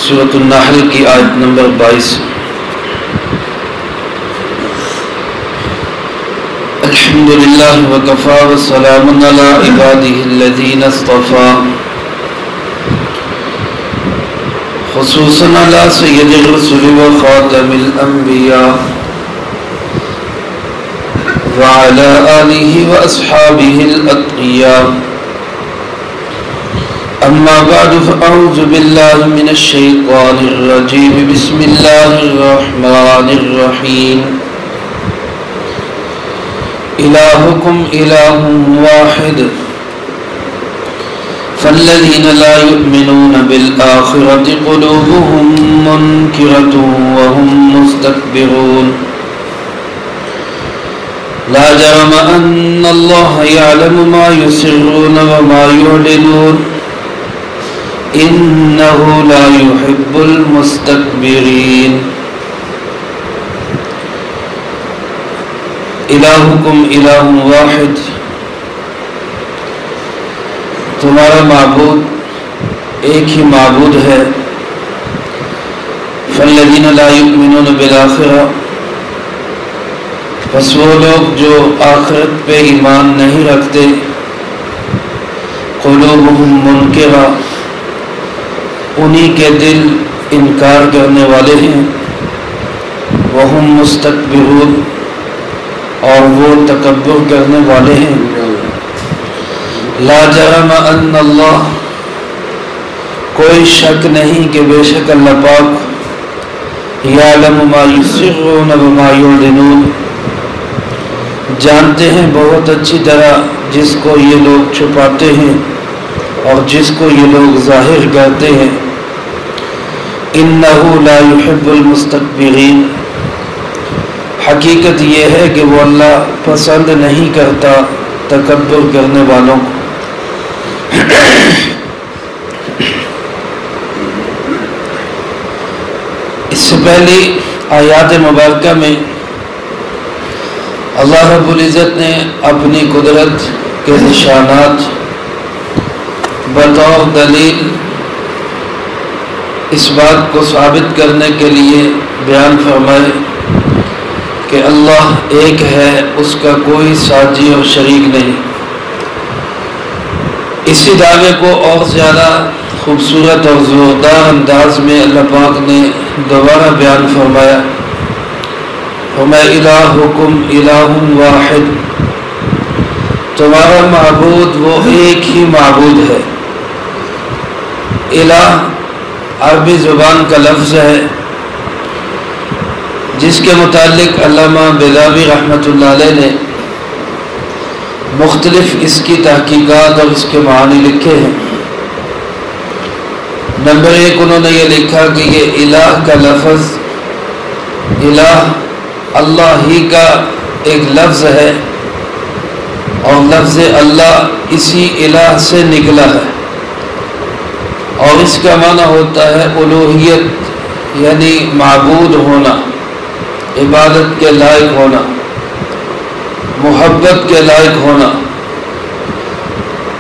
سورۃ النحل کی آیت نمبر 22۔ الحمدللہ وکفی وسلام علی عبادہ الذین اصطفی، خصوصاً علی سید الرسل وخاتم الانبیاء وعلی آلہ واصحابہ الاتقیاء۔ اما بعد فاعوذ باللہ من الشیطان الرجیم، بسم اللہ الرحمن الرحیم۔ الہکم الہ واحد فالذین لا یؤمنون بالآخرة قلوبهم منکرة وهم مستکبرون۔ لا جرم ان اللہ یعلم ما یسرون وما یعلنون انہ لا یحب المستکبرین۔ الہکم الہ واحد، تمہارا معبود ایک ہی معبود ہے۔ فالذین لا یؤمنون بالآخرہ، پس وہ لوگ جو آخرت پہ ایمان نہیں رکھتے، قلوبہم منکرہ، انہی کے دل انکار کرنے والے ہیں، وہم مستکبرون، اور وہ تکبر کرنے والے ہیں۔ لا جرم ان اللہ، کوئی شک نہیں کہ بے شک اللہ پاک یعلم ما یسرون وما یعلنون، جانتے ہیں بہت اچھی طرح جس کو یہ لوگ چھپاتے ہیں اور جس کو یہ لوگ ظاہر کرتے ہیں۔ انہ لا یحب المستکبرین، حقیقت یہ ہے کہ وہ اللہ پسند نہیں کرتا تکبر کرنے والوں کو۔ اس سے پہلی آیات مبارکہ میں اللہ رب العزت نے اپنی قدرت کے نشانات بطور دلیل اس بات کو ثابت کرنے کے لیے بیان فرمائے کہ اللہ ایک ہے، اس کا کوئی ساتھی اور شریک نہیں۔ اسی دعوے کو اور زیادہ خوبصورت اور زوردار انداز میں اللہ پاک نے دوبارہ بیان فرمایا، الہکم الہ واحد، تمہارا معبود وہ ایک ہی معبود ہے۔ الہ عربی زبان کا لفظ ہے جس کے متعلق علامہ بیضاوی رحمۃ اللہ علیہ نے مختلف اس کی تحقیقات اور اس کے معنی لکھے ہیں۔ نمبر 1 انہوں نے یہ لکھا کہ یہ الہ کا لفظ، الہ اللہ ہی کا ایک لفظ ہے، اور لفظ اللہ اسی الہ سے نکلا ہے، اور اس کا معنی ہوتا ہے الوہیت، یعنی معبود ہونا، عبادت کے لائق ہونا، محبت کے لائق ہونا۔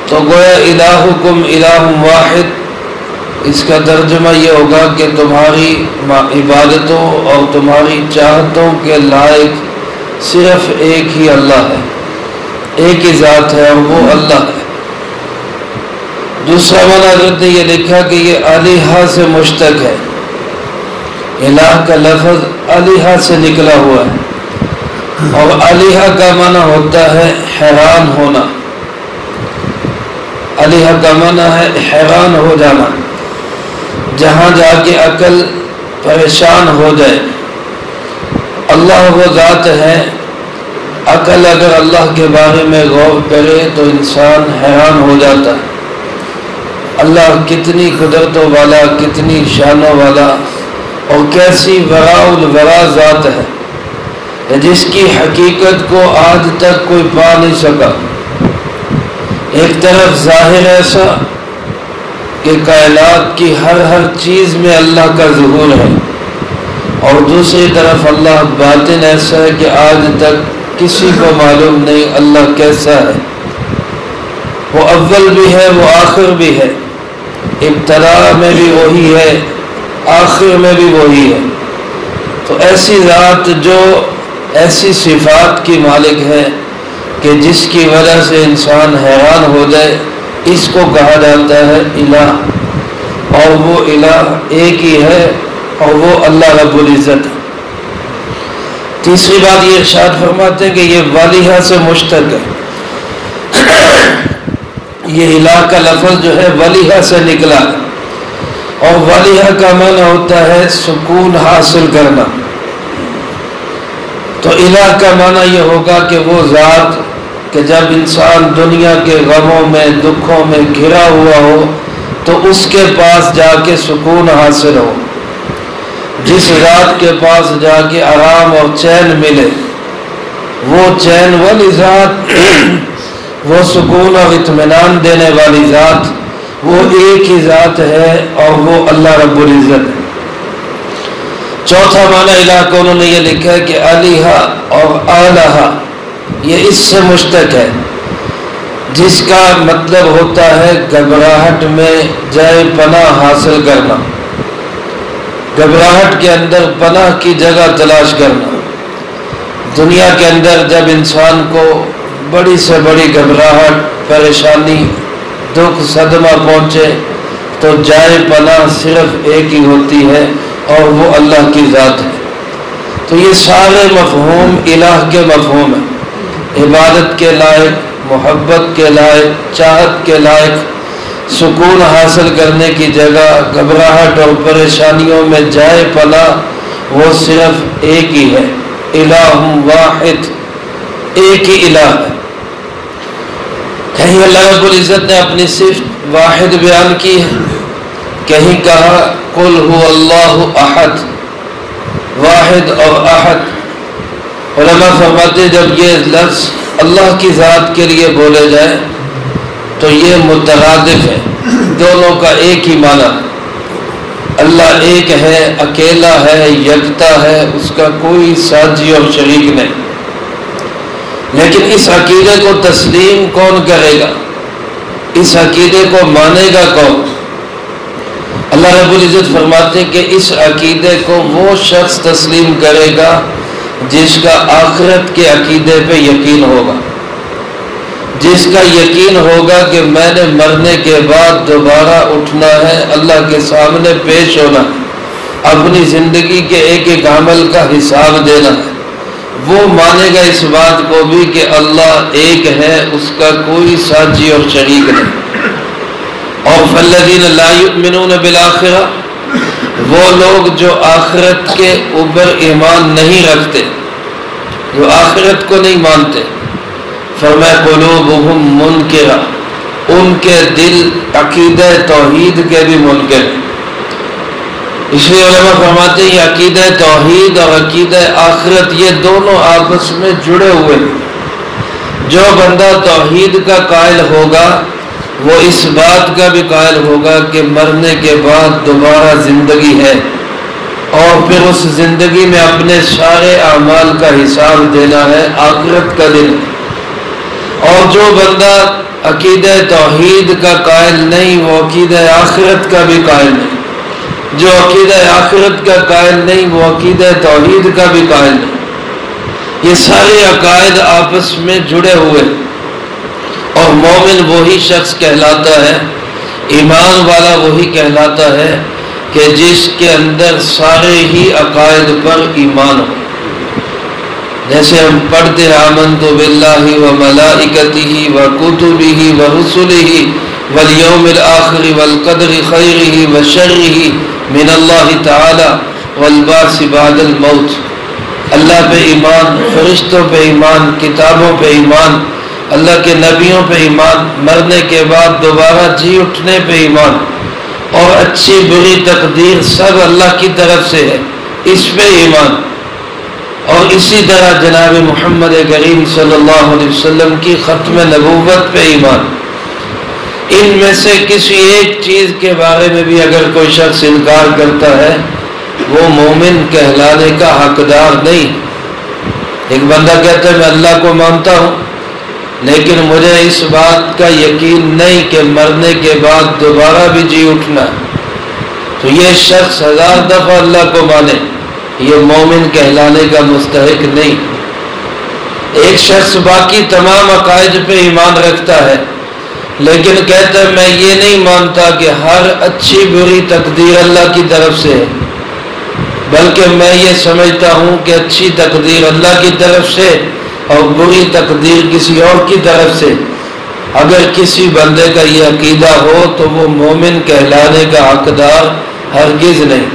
تو گویا الہکم الہ واحد، اس کا ترجمہ یہ ہوگا کہ تمہاری عبادتوں اور تمہاری چاہتوں کے لائق صرف ایک ہی اللہ ہے، ایک ہی ذات ہے، اور وہ اللہ ہے۔ دوسرا معنی حضرت نے یہ لکھا کہ یہ الہ سے مشتق ہے، الہ کا لفظ الہ سے نکلا ہوا ہے، اور الہ کا معنی ہوتا ہے حیران ہونا۔ الہ کا معنی ہے حیران ہو جانا، جہاں جا کے عقل پریشان ہو جائے۔ اللہ وہ ذات ہے، عقل اگر اللہ کے بارے میں غور کرے تو انسان حیران ہو جاتا ہے۔ اللہ کتنی قدرتوں والا، کتنی شانوں والا، اور کیسی وراء الورا ذات ہے جس کی حقیقت کو آج تک کوئی پا نہیں سکا۔ ایک طرف ظاہر ایسا کہ کائنات کی ہر چیز میں اللہ کا ظہور ہے، اور دوسری طرف اللہ باطن ایسا ہے کہ آج تک کسی کو معلوم نہیں اللہ کیسا ہے۔ وہ اول بھی ہے، وہ آخر بھی ہے، ابتدا میں بھی وہی ہے آخر میں بھی وہی ہے۔ تو ایسی ذات جو ایسی صفات کی مالک ہے کہ جس کی وجہ سے انسان حیران ہو جائے، اس کو کہا جاتا ہے الہ، اور وہ الہ ایک ہی ہے اور وہ اللہ رب العزت ہے۔ تیسری بات یہ ارشاد فرماتے ہیں کہ یہ والہہ سے مشتق ہے، یہ الہ کا لفظ جو ہے والہہ سے نکلا ہے، اور والہہ کا معنی ہوتا ہے سکون حاصل کرنا۔ تو الہ کا معنی یہ ہوگا کہ وہ ذات کہ جب انسان دنیا کے غموں میں دکھوں میں گھرا ہوا ہو تو اس کے پاس جا کے سکون حاصل ہو، جس ذات کے پاس جا کے آرام اور چین ملے، وہ چین والی ذات، وہ سکون اور اطمینان دینے والی ذات، وہ ایک ہی ذات ہے اور وہ اللہ رب العزت ہے۔ چوتھا معنی الہ کو انہوں نے یہ لکھا ہے کہ الہ اور الہ یہ اس سے مشتق ہے، جس کا مطلب ہوتا ہے گھبراہٹ میں جائے پناہ حاصل کرنا، گھبراہٹ کے اندر پناہ کی جگہ تلاش کرنا۔ دنیا کے اندر جب انسان کو بڑی سے بڑی گھبراہٹ، پریشانی، دکھ، صدمہ پہنچے تو جائے پناہ صرف ایک ہی ہوتی ہے اور وہ اللہ کی ذات ہے۔ تو یہ سارے مفہوم الہ کے مفہوم ہیں، عبادت کے لائق، محبت کے لائق، چاہت کے لائق، سکون حاصل کرنے کی جگہ، گھبراہٹ اور پریشانیوں میں جائے پناہ، وہ صرف ایک ہی ہے، الہ واحد، ایک ہی الہ ہے۔ کہیں اللہ رب العزت نے اپنی صفت واحد بیان کی ہے، کہیں کہا قل هو اللہ احد، واحد اور احد۔ علماء فرماتے جب یہ لفظ اللہ کی ذات کے لیے بولے جائے تو یہ مترادف ہے، دونوں کا ایک ہی معنی۔ اللہ ایک ہے، اکیلا ہے، یکتا ہے، اس کا کوئی ساجی اور شریک نہیں۔ لیکن اس عقیدے کو تسلیم کون کرے گا؟ اس عقیدے کو مانے گا کون؟ اللہ رب العزت فرماتے ہیں کہ اس عقیدے کو وہ شخص تسلیم کرے گا جس کا آخرت کے عقیدے پہ یقین ہوگا، جس کا یقین ہوگا کہ میں نے مرنے کے بعد دوبارہ اٹھنا ہے، اللہ کے سامنے پیش ہونا ہے، اپنی زندگی کے ایک ایک عمل کا حساب دینا ہے۔ وہ مانے گا اس بات کو بھی کہ اللہ ایک ہے، اس کا کوئی ساجی اور شریک نہیں۔ اور فالذین لا یؤمنون بالآخرہ، وہ لوگ جو آخرت کے اوپر ایمان نہیں رکھتے، جو آخرت کو نہیں مانتے، فرمایا قلوبہم منکرہ، ان کے دل عقیدہ توحید کے بھی منکر ہیں۔ اس لیے علماء فرماتے ہیں یہ عقیدہ توحید اور عقیدہ آخرت یہ دونوں آپس میں جڑے ہوئے ہیں۔ جو بندہ توحید کا قائل ہوگا وہ اس بات کا بھی قائل ہوگا کہ مرنے کے بعد دوبارہ زندگی ہے، اور پھر اس زندگی میں اپنے سارے اعمال کا حساب دینا ہے، آخرت کا دن۔ اور جو بندہ عقیدہ توحید کا قائل نہیں وہ عقیدہ آخرت کا بھی قائل نہیں، جو عقیدہ آخرت کا قائل نہیں وہ عقیدہ توحید کا بھی قائل نہیں۔ یہ سارے عقائد آپس میں جڑے ہوئے، اور مومن وہی شخص کہلاتا ہے، ایمان والا وہی کہلاتا ہے کہ جس کے اندر سارے ہی عقائد پر ایمان ہو۔ جیسے ہم پڑھتے ہیں آمنت باللہ وملائکتہ وکتبہ ورسلہ والیوم الآخر والقدر خیرہ وشرہ من اللہ تعالی والبعث بعد الموت۔ اللہ پہ ایمان، فرشتوں پہ ایمان، کتابوں پہ ایمان، اللہ کے نبیوں پہ ایمان، مرنے کے بعد دوبارہ جی اٹھنے پہ ایمان، اور اچھی بری تقدیر سب اللہ کی طرف سے ہے، اس پہ ایمان۔ اور اسی طرح جناب محمد کریم صلی اللہ علیہ وسلم کی ختم نبوت پہ ایمان۔ ان میں سے کسی ایک چیز کے بارے میں بھی اگر کوئی شخص انکار کرتا ہے وہ مومن کہلانے کا حقدار نہیں۔ ایک بندہ کہتا ہے میں اللہ کو مانتا ہوں لیکن مجھے اس بات کا یقین نہیں کہ مرنے کے بعد دوبارہ بھی جی اٹھنا، تو یہ شخص 1000 دفعہ اللہ کو مانے، یہ مومن کہلانے کا مستحق نہیں۔ ایک شخص باقی تمام عقائد پہ ایمان رکھتا ہے لیکن کہتا ہے میں یہ نہیں مانتا کہ ہر اچھی بری تقدیر اللہ کی طرف سے ہے، بلکہ میں یہ سمجھتا ہوں کہ اچھی تقدیر اللہ کی طرف سے اور بری تقدیر کسی اور کی طرف سے۔ اگر کسی بندے کا یہ عقیدہ ہو تو وہ مومن کہلانے کا حقدار ہرگز نہیں۔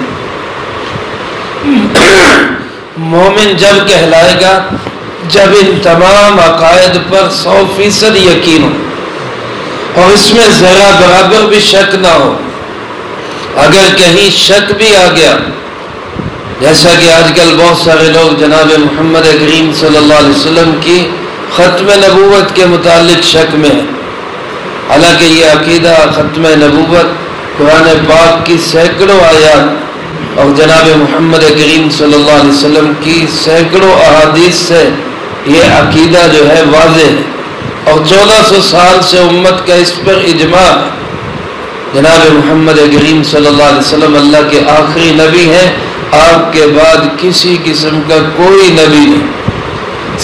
مومن جب کہلائے گا جب ان تمام عقائد پر 100% یقین ہو اور اس میں ذرا برابر بھی شک نہ ہو۔ اگر کہیں شک بھی آ گیا، جیسا کہ آج کل بہت سارے لوگ جناب محمد کریم صلی اللہ علیہ وسلم کی ختم نبوت کے متعلق شک میں ہے، حالانکہ یہ عقیدہ ختم نبوت قرآن پاک کی سینکڑوں آیات اور جناب محمد کریم صلی اللہ علیہ وسلم کی سینکڑوں احادیث سے یہ عقیدہ جو ہے واضح ہے، اور 1400 سال سے امت کا اس پر اجماع ہے۔ جناب محمد کریم صلی اللہ علیہ وسلم اللہ کے آخری نبی ہیں، آپ کے بعد کسی قسم کا کوئی نبی نہیں۔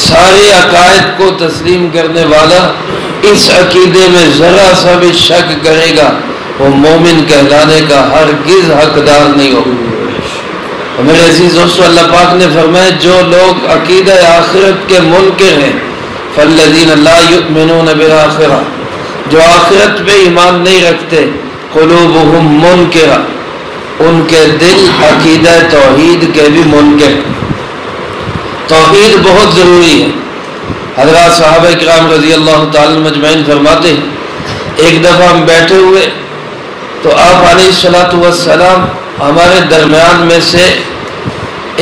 سارے عقائد کو تسلیم کرنے والا اس عقیدے میں ذرا سا بھی شک کرے گا وہ مومن کہلانے کا ہرگز حقدار نہیں ہوگا۔ اور میرے عزیز دوستو، اللہ پاک نے فرمایا جو لوگ عقیدہ آخرت کے منکر ہیں فالذین لا یؤمنون بالآخرہ، جو آخرت پہ ایمان نہیں رکھتے، قلوبہم منکرہ، ان کے دل عقیدہ توحید کے بھی منکر۔ توحید بہت ضروری ہے۔ حضرات صحابہ کرام رضی اللہ تعالی مجمعین فرماتے ہیں ایک دفعہ ہم بیٹھے ہوئے تو آپ علیہ الصلوۃ والسلام ہمارے درمیان میں سے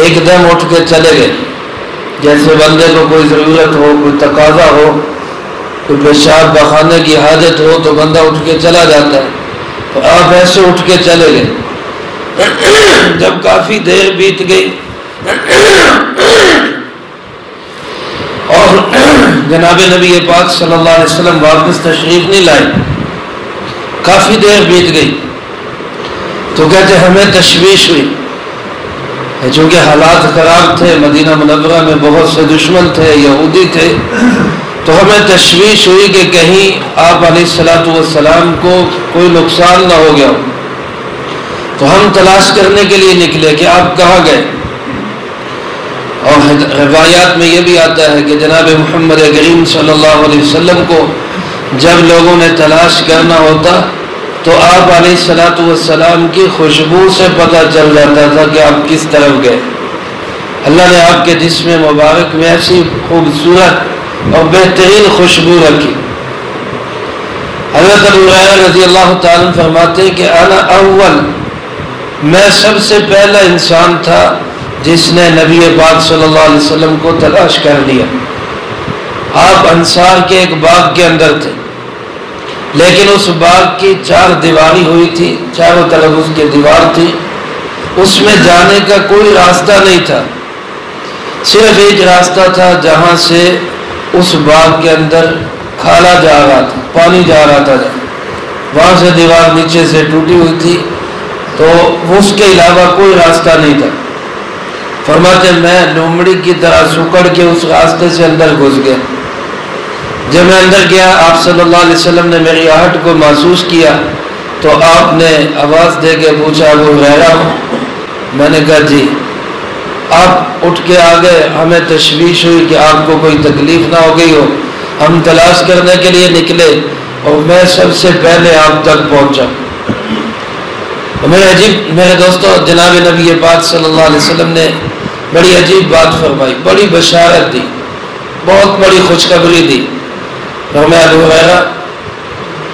ایک دم اٹھ کے چلے گئے، جیسے بندے کو کوئی ضرورت ہو، کوئی تقاضا ہو، کوئی پیشاب بخانے کی حاجت ہو تو بندہ اٹھ کے چلا جاتا ہے، تو آپ ایسے اٹھ کے چلے گئے۔ جب کافی دیر بیت گئی اور جناب نبی پاک صلی اللہ علیہ وسلم واپس تشریف نہیں لائے، کافی دیر بیت گئی، تو کہتے ہمیں تشویش ہوئی، چونکہ حالات خراب تھے، مدینہ منورہ میں بہت سے دشمن تھے، یہودی تھے، تو ہمیں تشویش ہوئی کہ کہیں آپ علیہ الصلوۃ والسلام کو کوئی نقصان نہ ہو گیا ہو، تو ہم تلاش کرنے کے لیے نکلے کہ آپ کہاں گئے۔ اور روایات میں یہ بھی آتا ہے کہ جناب محمد کریم صلی اللہ علیہ وسلم کو جب لوگوں نے تلاش کرنا ہوتا تو آپ علیہ الصلوۃ والسلام کی خوشبو سے پتہ چل جاتا تھا کہ آپ کس طرف گئے۔ اللہ نے آپ کے جسم مبارک میں ایسی خوبصورت اور بہترین خوشبو رکھی۔ حضرت ابو ہریرہ رضی اللہ تعالیٰ فرماتے ہیں کہ انا اول، میں سب سے پہلا انسان تھا جس نے نبی پاک صلی اللہ علیہ وسلم کو تلاش کر لیا۔ آپ انصار کے ایک باغ کے اندر تھے، لیکن اس باغ کی 4 دیواری ہوئی تھی، چاروں طرف اس کی دیوار تھی، اس میں جانے کا کوئی راستہ نہیں تھا، صرف ایک راستہ تھا جہاں سے اس باغ کے اندر کھالا جا رہا تھا، پانی جا رہا تھا، وہاں سے دیوار نیچے سے ٹوٹی ہوئی تھی، تو اس کے علاوہ کوئی راستہ نہیں تھا۔ فرماتے میں لومڑی کی طرح سکڑ کے اس راستے سے اندر گھس گیا۔ جب میں اندر گیا آپ صلی اللہ علیہ وسلم نے میری آہٹ کو محسوس کیا تو آپ نے آواز دے کے پوچھا ابو ہریرہ، میں نے کہا جی۔ آپ اٹھ کے آ گئے، ہمیں تشویش ہوئی کہ آپ کو کوئی تکلیف نہ ہو گئی ہو، ہم تلاش کرنے کے لیے نکلے اور میں سب سے پہلے آپ تک پہنچا۔ میرے دوستو، جناب نبی پاک صلی اللہ علیہ وسلم نے بڑی عجیب بات فرمائی، بڑی بشارت دی، بہت بڑی خوشخبری دی۔ فرمایا ابو ہریرہ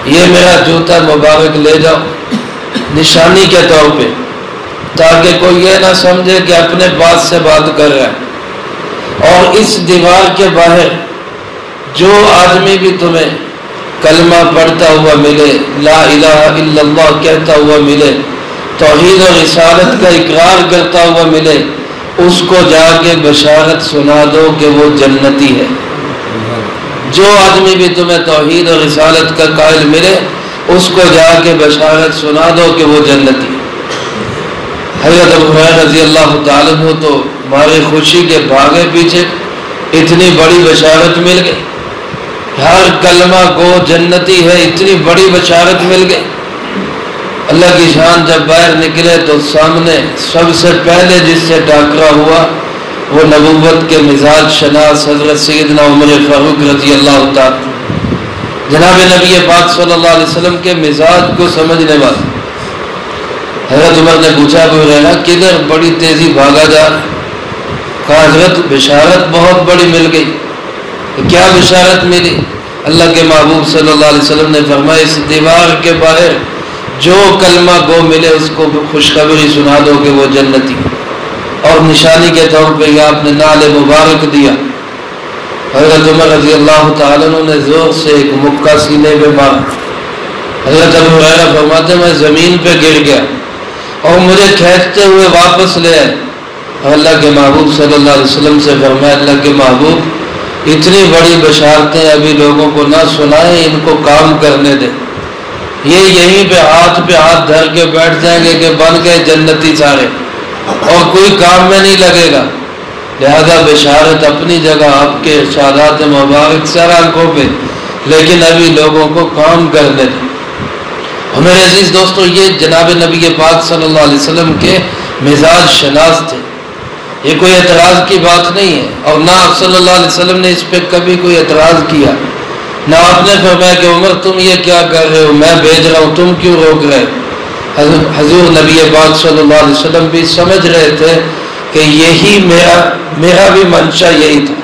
یہ میرا جوتا مبارک لے جاؤ نشانی کے طور پہ، تاکہ کوئی یہ نہ سمجھے کہ اپنے پاس سے بات کر رہا ہے، اور اس دیوار کے باہر جو آدمی بھی تمہیں کلمہ پڑھتا ہوا ملے، لا الہ الا اللہ کہتا ہوا ملے، توحید و رسالت کا اقرار کرتا ہوا ملے، اس کو جا کے بشارت سنا دو کہ وہ جنتی ہے۔ جو آدمی بھی تمہیں توحید و رسالت کا قائل ملے، اس کو جا کے بشارت سنا دو کہ وہ جنتی ہے۔ حضرت ابو ہریرہ رضی اللہ تعالیٰ عنہ تو ہمارے خوشی کے بھاگے پیچھے، اتنی بڑی بشارت مل گئی، ہر کلمہ گو جنتی ہے، اتنی بڑی بشارت مل گئی۔ اللہ کی شان جب باہر نکلے تو سامنے سب سے پہلے جس سے ٹاکرا ہوا وہ نبوت کے مزاج شناس حضرت سیدنا عمر فاروق رضی اللہ تعالیٰ، جناب نبی پاک صلی اللہ علیہ وسلم کے مزاج کو سمجھنے والے۔ حضرت عمر نے پوچھا ابو ہریرہ کدھر بڑی تیزی بھاگا جا رہا؟ کہا حضرت بشارت بہت بڑی مل گئی۔ کیا بشارت ملی؟ اللہ کے محبوب صلی اللہ علیہ وسلم نے فرمایا اس دیوار کے باہر جو کلمہ گو ملے اس کو خوشخبری سنا دو کہ وہ جنتی، اور نشانی کے طور پہ یہ آپ نے نعل مبارک دیا۔ حضرت عمر رضی اللہ تعالیٰ عنہ نے زور سے ایک مکہ سینے پہ مارا۔ حضرت ابو ہریرہ فرماتے میں زمین پہ گر گیا اور مجھے کھینچتے ہوئے واپس لے آئے، اور اللہ کے محبوب صلی اللہ علیہ وسلم سے فرمایا اللہ کے محبوب اتنی بڑی بشارتیں ابھی لوگوں کو نہ سنائیں، ان کو کام کرنے دیں، یہ یہیں پہ ہاتھ دھر کے بیٹھ جائیں گے کہ بن گئے جنتی سارے اور کوئی کام میں نہیں لگے گا۔ لہذا بشارت اپنی جگہ آپ کے ارشادات مبارک سر آنکھوں پہ، لیکن ابھی لوگوں کو کام کرنے دیں۔ میرے عزیز دوستو، یہ جناب نبی پاک صلی اللہ علیہ وسلم کے مزاج شناس تھے، یہ کوئی اعتراض کی بات نہیں ہے، اور نہ آپ صلی اللہ علیہ وسلم نے اس پہ کبھی کوئی اعتراض کیا، نہ آپ نے فرمایا کہ عمر تم یہ کیا کر رہے ہو، میں بھیج رہا ہوں تم کیوں روک رہے؟ حضور نبی پاک صلی اللہ علیہ وسلم بھی سمجھ رہے تھے کہ یہی میرا بھی منشا یہی تھا،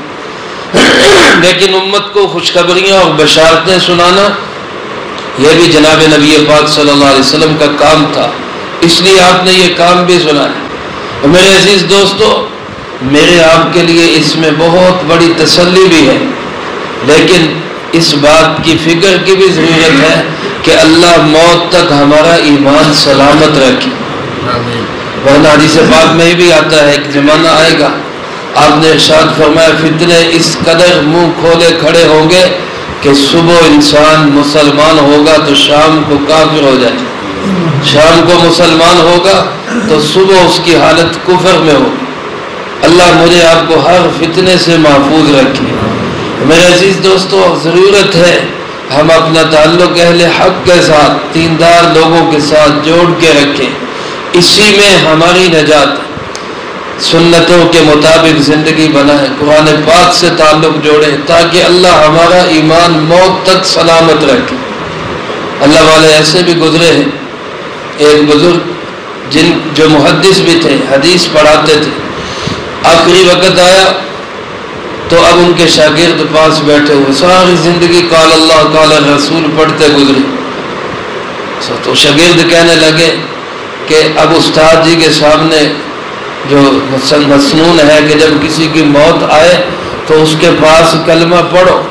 لیکن امت کو خوشخبریاں اور بشارتیں سنانا یہ بھی جناب نبی پاک صلی اللہ علیہ وسلم کا کام تھا، اس لیے آپ نے یہ کام بھی سنایا۔ اور میرے عزیز دوستو، میرے آپ کے لیے اس میں بہت بڑی تسلی بھی ہے، لیکن اس بات کی فکر کی بھی ضرورت ہے کہ اللہ موت تک ہمارا ایمان سلامت رکھے، ورنہ حدیث پاک میں بھی آتا ہے ایک زمانہ آئے گا، آپ نے ارشاد فرمایا فتنے اس قدر منہ کھولے کھڑے ہوں گے کہ صبح انسان مسلمان ہوگا تو شام کو کافر ہو جائے، شام کو مسلمان ہوگا تو صبح اس کی حالت کفر میں ہو۔ اللہ مجھے آپ کو ہر فتنے سے محفوظ رکھے۔ میرے عزیز دوستو، ضرورت ہے ہم اپنا تعلق اہل حق کے ساتھ، دیندار لوگوں کے ساتھ جوڑ کے رکھیں، اسی میں ہماری نجات ہے۔ سنتوں کے مطابق زندگی بنائیں، قرآن پاک سے تعلق جوڑیں تاکہ اللہ ہمارا ایمان موت تک سلامت رکھے۔ اللہ والے ایسے بھی گزرے ہیں، ایک بزرگ جو محدث بھی تھے، حدیث پڑھاتے تھے، آخری وقت آیا تو اب ان کے شاگرد پاس بیٹھے ہوئے ساری زندگی قال اللہ قال رسول پڑھتے گزرے، تو شاگرد کہنے لگے کہ اب استاد جی کے سامنے جو مسنون ہے کہ جب کسی کی موت آئے تو اس کے پاس کلمہ پڑھو،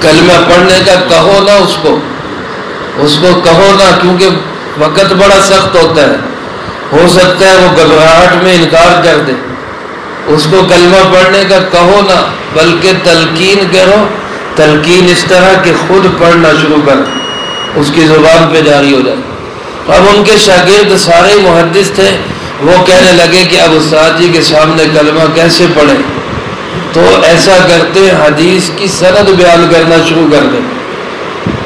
کلمہ پڑھنے کا کہو نا، اس کو کہو نا، کیونکہ وقت بڑا سخت ہوتا ہے، ہو سکتا ہے وہ گھبراہٹ میں انکار کر دے، اس کو کلمہ پڑھنے کا کہو نا، بلکہ تلقین کرو، تلقین اس طرح کہ خود پڑھنا شروع کر، اس کی زبان پہ جاری ہو جائے۔ اب ان کے شاگرد سارے محدث تھے، وہ کہنے لگے کہ اب استاد جی کے سامنے کلمہ کیسے پڑھیں، تو ایسا کرتے حدیث کی سند بیان کرنا شروع کر دیں۔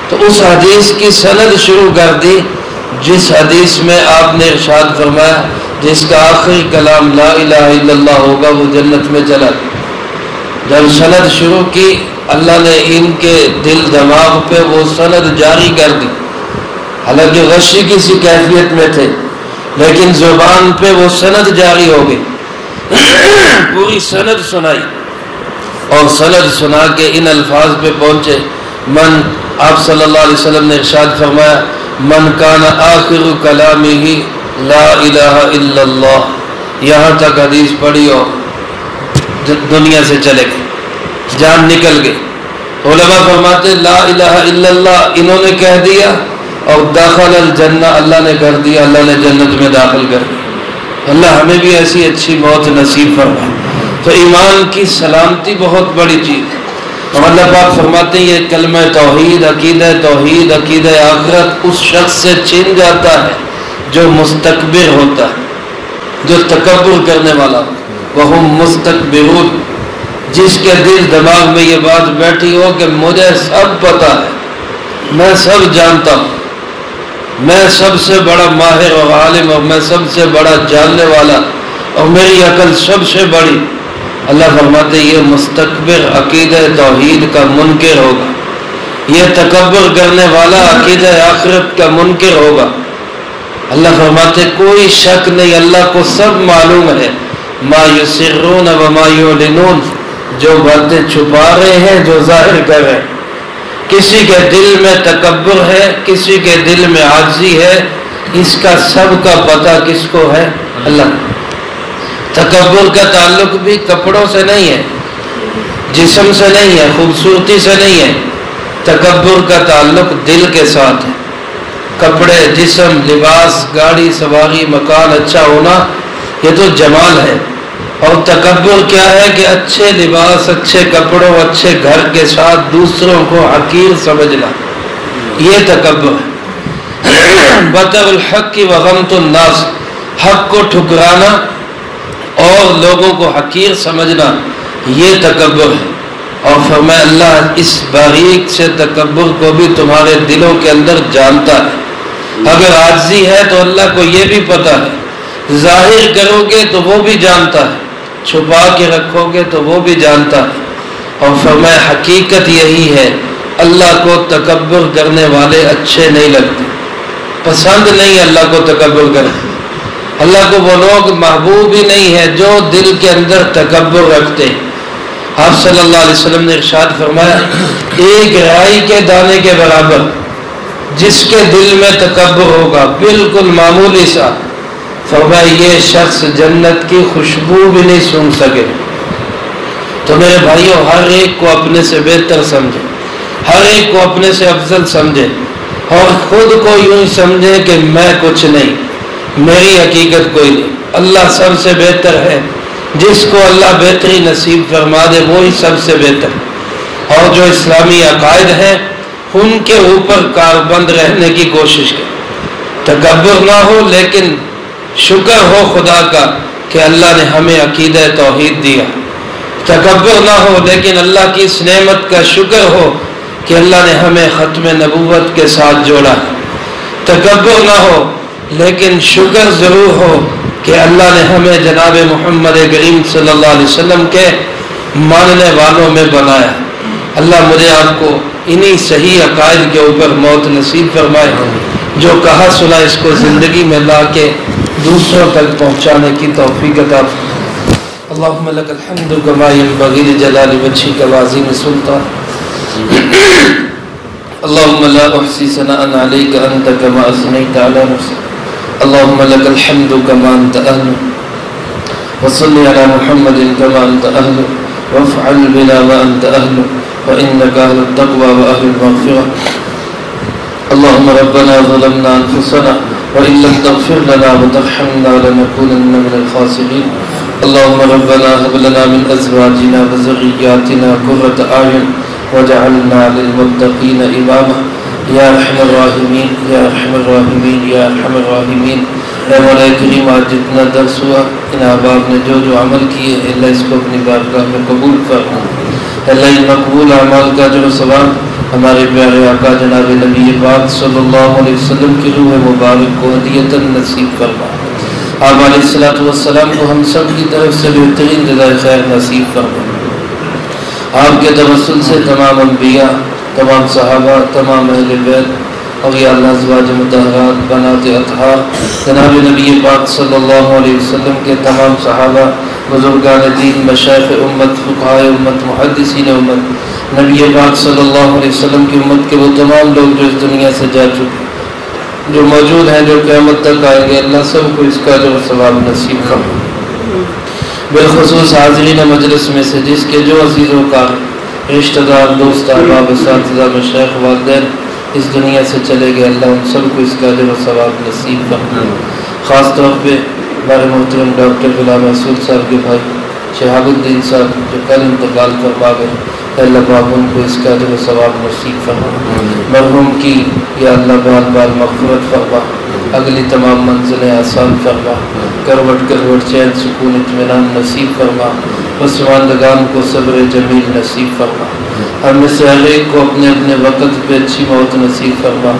تو اس حدیث کی سند شروع کر دی جس حدیث میں آپ نے ارشاد فرمایا جس کا آخری کلام لا الہ الا اللہ ہوگا وہ جنت میں چلا گیا۔ جب سند شروع کی اللہ نے ان کے دل دماغ پہ وہ سند جاری کر دی، حالانکہ غشی کی سی کیفیت میں تھے، لیکن زبان پہ وہ سند جاری ہو گئی، پوری سند سنائی، اور سند سنا کے ان الفاظ پہ پہنچے، من، آپ صلی اللہ علیہ وسلم نے ارشاد فرمایا من کان آخر کلامہ لا الہ الا اللہ، یہاں تک حدیث پڑھی اور دنیا سے چلے گئے، جان نکل گئی۔ علماء فرماتے لا الہ الا اللہ انہوں نے کہہ دیا اور داخل الجنہ اللہ نے کر دیا، اللہ نے جنت میں داخل کر دیا۔ اللہ ہمیں بھی ایسی اچھی موت نصیب فرمائے۔ تو ایمان کی سلامتی بہت بڑی چیز ہے، اور اللہ پاک فرماتے ہیں یہ کلمہ توحید، عقیدہ آخرت اس شخص سے چھن جاتا ہے جو مستکبر ہوتا ہے، جو تکبر کرنے والا وہم مستکبرون، جس کے دل دماغ میں یہ بات بیٹھی ہو کہ مجھے سب پتا ہے، میں سب جانتا ہوں، میں سب سے بڑا ماہر اور عالم، اور میں سب سے بڑا جاننے والا، اور میری عقل سب سے بڑی۔ اللہ فرماتے یہ مستکبر عقیدہ توحید کا منکر ہوگا، یہ تکبر کرنے والا عقیدہ آخرت کا منکر ہوگا۔ اللہ فرماتے کوئی شک نہیں، اللہ کو سب معلوم ہے، ما یسرون وما یعلنون، جو باتیں چھپا رہے ہیں، جو ظاہر کر رہے ہیں۔ کسی کے دل میں تکبر ہے، کسی کے دل میں عاجزی ہے، اس کا سب کا پتہ کس کو ہے؟ اللہ۔ تکبر کا تعلق بھی کپڑوں سے نہیں ہے، جسم سے نہیں ہے، خوبصورتی سے نہیں ہے، تکبر کا تعلق دل کے ساتھ ہے۔ کپڑے، جسم، لباس، گاڑی سواری، مکان اچھا ہونا، یہ تو جمال ہے، اور تکبر کیا ہے کہ اچھے لباس، اچھے کپڑوں، اچھے گھر کے ساتھ دوسروں کو حقیر سمجھنا، یہ تکبر ہے۔ بطر الحق وغمط الناس، حق کو ٹھکرانا اور لوگوں کو حقیر سمجھنا، یہ تکبر ہے۔ اور فرمایا اللہ اس باریک سے تکبر کو بھی تمہارے دلوں کے اندر جانتا ہے۔ اگر عاجزی ہے تو اللہ کو یہ بھی پتا ہے، ظاہر کرو گے تو وہ بھی جانتا ہے، چھپا کے رکھو گے تو وہ بھی جانتا ہے۔ اور فرمایا حقیقت یہی ہے، اللہ کو تکبر کرنے والے اچھے نہیں لگتے، پسند نہیں اللہ کو تکبر کرتے۔ اللہ کو وہ لوگ محبوب ہی نہیں ہے جو دل کے اندر تکبر رکھتے ہیں۔ آپ صلی اللہ علیہ وسلم نے ارشاد فرمایا ایک رائی کے دانے کے برابر جس کے دل میں تکبر ہوگا، بالکل معمولی سا، فرمایا یہ شخص جنت کی خوشبو بھی نہیں سونگھ سکے۔ تو میرے بھائیوں، ہر ایک کو اپنے سے بہتر سمجھے، ہر ایک کو اپنے سے افضل سمجھے، اور خود کو یوں ہی سمجھے کہ میں کچھ نہیں، میری حقیقت کوئی نہیں، اللہ سب سے بہتر ہے۔ جس کو اللہ بہتری نصیب فرما دے وہی سب سے بہتر، اور جو اسلامی عقائد ہیں ان کے اوپر کاربند رہنے کی کوشش کرے، تکبر نہ ہو لیکن شکر ہو خدا کا کہ اللہ نے ہمیں عقیدہ توحید دیا، تکبر نہ ہو لیکن اللہ کی اس نعمت کا شکر ہو کہ اللہ نے ہمیں ختم نبوت کے ساتھ جوڑا، تکبر نہ ہو لیکن شکر ضرور ہو کہ اللہ نے ہمیں جناب محمد کریم صلی اللہ علیہ وسلم کے ماننے والوں میں بنایا۔ اللہ مجھے آپ کو انہی صحیح عقائد کے اوپر موت نصیب فرمائے، جو کہا سنا اس کو زندگی میں لا کے دوسروں تک پہنچانے کی توفیق عطا فرمائے۔ اللہم لک الحمد کما ینبغی لجلال وجہک وعظیم سلطانک، اللہم لا احصی ثناء علیک انت کما اثنیت علی نفسک، اللہم لک الحمد کما انت اہل، وصلی علی محمد کما انت اہل، وافعل بنا ما انت اہل، فإنك أهل التقوى وأهل المغفرة۔ اللهم ربنا ظلمنا أنفسنا وإن لم تغفر لنا وترحمنا لنكونن من الخاسرين۔ اللهم ربنا هب لنا من أزواجنا وذرياتنا قرة أعين واجعلنا للمتقين إماما یا ارحم الراحمین، یا ارحم الراحمین، یا ارحم الراحمین۔ اے مولا کریم، آج جتنا درس ہوا ان احباب نے جو جو عمل کیے اللہ اس کو اپنی بارگاہ میں قبول فرما۔ اللہ ان مقبول اعمال کا جو ثواب ہمارے پیارے آقا جناب نبی پاک صلی اللہ علیہ وسلم کی روح مبارک کو ہدیۃً نصیب فرما۔ آپ علیہ السلام کو ہم سب کی طرف سے بہترین جزائے خیر نصیب فرما۔ آپ کے توسل سے تمام انبیاء، تمام صحابہ، تمام اہل بیت اور یا اللہ ازواج مطہرات، بنات اطہار، جناب نبی پاک صلی اللہ علیہ وسلم کے تمام صحابہ، بزرگان دین، مشائخ امت، فقہائے امت، محدثین امت، نبی پاک صلی اللہ علیہ وسلم کی امت کے وہ تمام لوگ جو اس دنیا سے جا چکے، جو موجود ہیں، جو قیامت تک آئیں گے، اللہ سب کو اس کا جو ثواب نصیب فرما۔ بالخصوص حاضرین مجلس میں سے جس کے جو عزیزوں کا رشتہ دار، دوست، احباب، اساتذہ، مشائخ، والدین اس دنیا سے چلے گئے، اللہ ان سب کو اس کا اجر و ثواب نصیب فرما۔ خاص طور پہ ہمارے محترم ڈاکٹر غلام رسول صاحب کے بھائی شہاب الدین صاحب جو کل انتقال فرما گئے، اللہ پاک ان کو اس کا اجر و ثواب نصیب فرما۔ مرحوم کی یا اللہ بار بار مغفرت فرما، اگلی تمام منزلیں آسان فرما، کروٹ کروٹ چین سکون اطمینان نصیب فرما، پسماندگان کو صبر جمیل نصیب فرما، ہم میں سے ہر ایک کو اپنے اپنے وقت پہ اچھی موت نصیب فرما،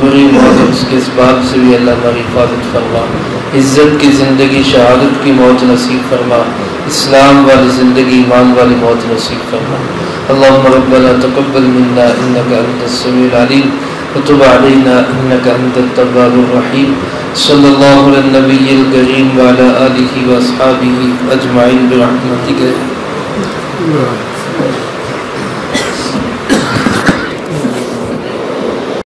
بری موت اس کے اسباب سے بھی اللہ ہماری حفاظت فرما، عزت کی زندگی شہادت کی موت نصیب فرما، اسلام والی زندگی ایمان والی موت نصیب فرما۔ اللهم ربنا تقبل منا انك انت السميع العليم وتب علينا انك انت التواب الرحيم صلى الله على النبي الكريم وعلى اله واصحابه اجمعين برحمتك